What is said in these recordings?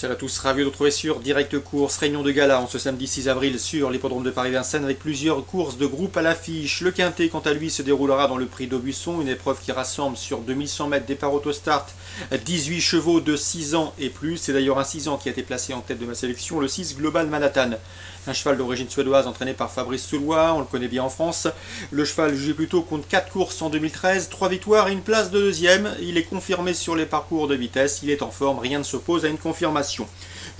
Salut à tous, ravi de vous retrouver sur Direct Course, réunion de gala en ce samedi 6 avril sur l'hippodrome de Paris-Vincennes avec plusieurs courses de groupe à l'affiche. Le Quintet, quant à lui, se déroulera dans le prix d'Aubusson, une épreuve qui rassemble sur 2100 mètres départ auto-start 18 chevaux de 6 ans et plus. C'est d'ailleurs un 6 ans qui a été placé en tête de ma sélection, le 6 Global Manhattan. Un cheval d'origine suédoise entraîné par Fabrice Soulois, on le connaît bien en France. Le cheval jugé plutôt compte 4 courses en 2013, 3 victoires et une place de deuxième. Il est confirmé sur les parcours de vitesse, il est en forme, rien ne s'oppose à une confirmation.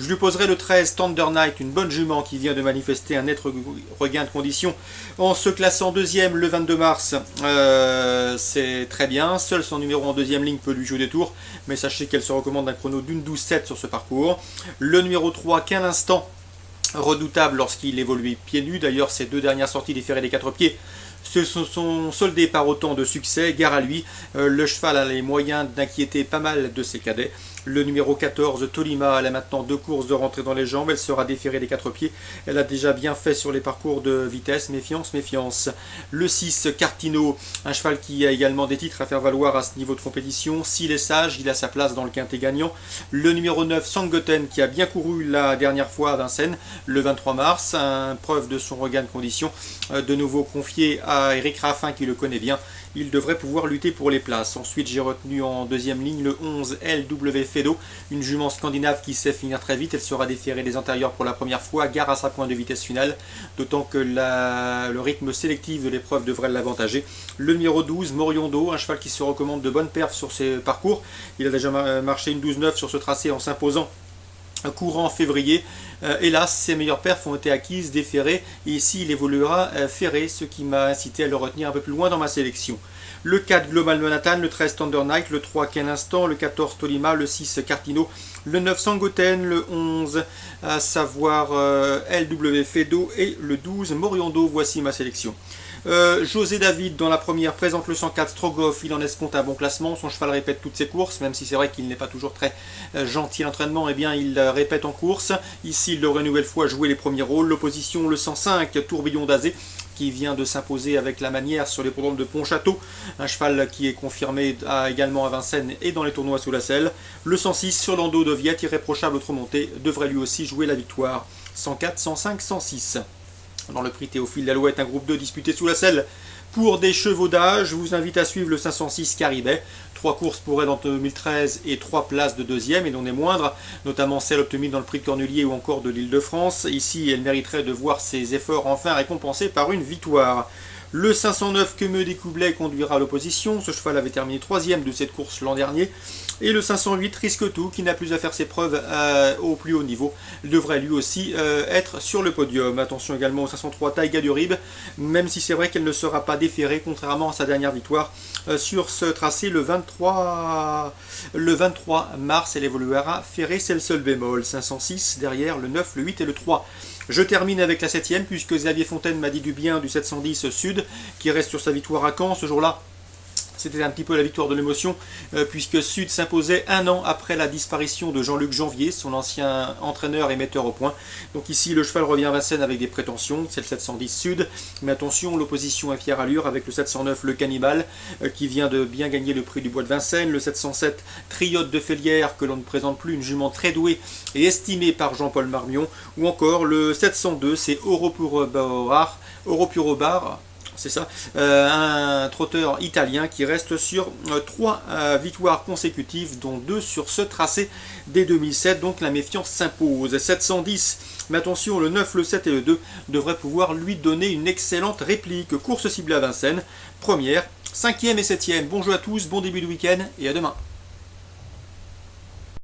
Je lui poserai le 13 Thunder Night, une bonne jument qui vient de manifester un net regain de condition en se classant deuxième le 22 mars. C'est très bien, seul son numéro en deuxième ligne peut lui jouer des tours, mais sachez qu'elle se recommande d'un chrono d'une 12,7 sur ce parcours. Le numéro 3 qu'un instant redoutable lorsqu'il évoluait pieds nus. D'ailleurs, ses deux dernières sorties des ferrés des 4 pieds se sont soldées par autant de succès. Gare à lui, le cheval a les moyens d'inquiéter pas mal de ses cadets. Le numéro 14, Tolima, elle a maintenant 2 courses de rentrée dans les jambes. Elle sera déférée des 4 pieds. Elle a déjà bien fait sur les parcours de vitesse. Méfiance, méfiance. Le 6, Cartino, un cheval qui a également des titres à faire valoir à ce niveau de compétition. S'il est sage, il a sa place dans le quintet gagnant. Le numéro 9, Sangoten, qui a bien couru la dernière fois à Vincennes, le 23 mars. Preuve de son regain de condition. De nouveau confié à Eric Raffin, qui le connaît bien. Il devrait pouvoir lutter pour les places. Ensuite, j'ai retenu en deuxième ligne le 11 LW Fedo, une jument scandinave qui sait finir très vite. Elle sera déférée des antérieurs pour la première fois, gare à sa pointe de vitesse finale, d'autant que le rythme sélectif de l'épreuve devrait l'avantager. Le numéro 12, Moriondo, un cheval qui se recommande de bonnes perfs sur ses parcours. Il a déjà marché une 12,9 sur ce tracé en s'imposant courant février. Hélas, ses meilleures perfs ont été acquises, déférées, et ici il évoluera ferré, ce qui m'a incité à le retenir un peu plus loin dans ma sélection. Le 4 Global Manhattan, le 13 Thunder Night, le 3 Qu'un instant, le 14 Tolima, le 6 Cartino, le 9 Sangoten, le 11 à savoir LW Fedo et le 12 Moriondo. Voici ma sélection. José David dans la première présente le 104 Strogoff, il en escompte un bon classement, son cheval répète toutes ses courses, même si c'est vrai qu'il n'est pas toujours très gentil à l'entraînement, et bien il répète en course. Ici il devrait une nouvelle fois jouer les premiers rôles. L'opposition, le 105 Tourbillon d'Azé, qui vient de s'imposer avec la manière sur l'hippodrome de Pontchâteau, un cheval qui est confirmé également à Vincennes et dans les tournois sous la selle. Le 106 sur l'Ando de Viette, irréprochable autre montée, devrait lui aussi jouer la victoire. 104, 105, 106. Dans le prix Théophile Lalouette, un groupe 2 disputé sous la selle pour des chevaux d'âge. Je vous invite à suivre le 506 Caribet. 3 courses pour elle en 2013 et 3 places de deuxième, et non des moindres, notamment celle obtenue dans le prix de Cornulier ou encore de l'Île-de-France. Ici, elle mériterait de voir ses efforts enfin récompensés par une victoire. Le 509 que me découblet conduira à l'opposition. Ce cheval avait terminé 3e de cette course l'an dernier. Et le 508 risque tout, qui n'a plus à faire ses preuves au plus haut niveau, devrait lui aussi être sur le podium. Attention également au 503 Taiga du Rib, même si c'est vrai qu'elle ne sera pas déférée, contrairement à sa dernière victoire sur ce tracé le 23 mars. Elle évoluera ferrée, c'est le seul bémol. 506 derrière le 9, le 8 et le 3. Je termine avec la 7e, puisque Xavier Fontaine m'a dit du bien du 710 Sud, qui reste sur sa victoire à Caen ce jour-là. C'était un petit peu la victoire de l'émotion, puisque Sud s'imposait un an après la disparition de Jean-Luc Janvier, son ancien entraîneur et metteur au point. Donc ici, le cheval revient à Vincennes avec des prétentions, c'est le 710 Sud. Mais attention, l'opposition est fière allure avec le 709 Le Cannibal, qui vient de bien gagner le prix du Bois de Vincennes. Le 707 Triote de Félière, que l'on ne présente plus, une jument très douée et estimée par Jean-Paul Marmion. Ou encore le 702, c'est Oropurobar, c'est ça, un trotteur italien qui reste sur 3 victoires consécutives, dont 2 sur ce tracé dès 2007, donc la méfiance s'impose. 710, mais attention, le 9, le 7 et le 2 devraient pouvoir lui donner une excellente réplique. Course ciblée à Vincennes, première, 5e et 7e. Bon jeu à tous, bon début de week-end et à demain.